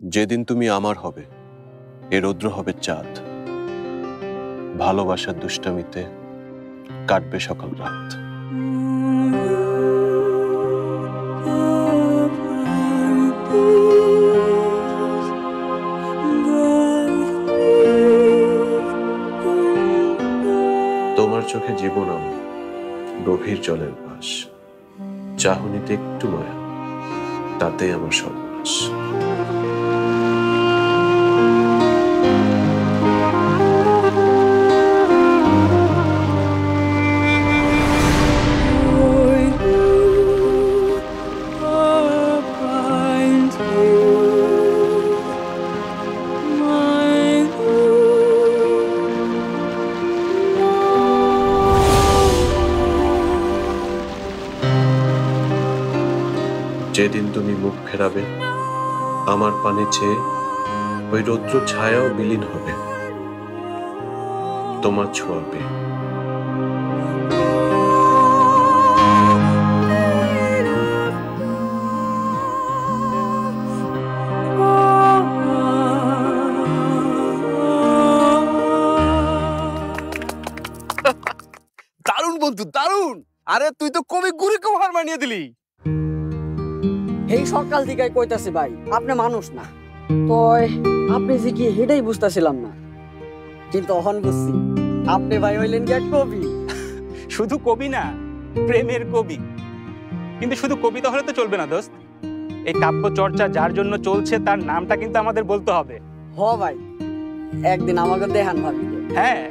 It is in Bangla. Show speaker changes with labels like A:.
A: যেদিন তুমি আমার হবে এ রৌদ্র হবে চাঁদ, ভালোবাসার দুষ্টামিতে কাটবে সকাল রাত। তোমার চোখে জীবন আমার গভীর জলের ভাস, চাহনিতে একটু মায়া তাতে আমার সর্বনাশ। যেদিন তুমি মুখ ফেরাবে আমার পানে চেয়ে, ওই রৌদ্র ছায়াও বিলীন হবে তোমার ছোঁয়াবে।
B: দারুণ বন্ধু, দারুণ। আরে তুই তো কবি গুরুকেও হার মানিয়ে দিলি।
C: এই সকাল থেকে কইতাছি ভাই আপনি মানুষ না, তো আপনি যে কি হেটাই বুঝতেছিলাম না, কিন্তু অহন বুঝছি আপনি ভাই হইলেন কি এক কবি।
D: শুধু কবি না, প্রেমের কবি। কিন্তু শুধু কবিতা হলে তো চলবে না দোস্ত, এই কাব্য চর্চা যার জন্য চলছে তার নামটা কিন্তু আমাদের বলতে হবে।
C: হ ভাই, একদিন আমাকে দেখান ভাবি।
D: হ্যাঁ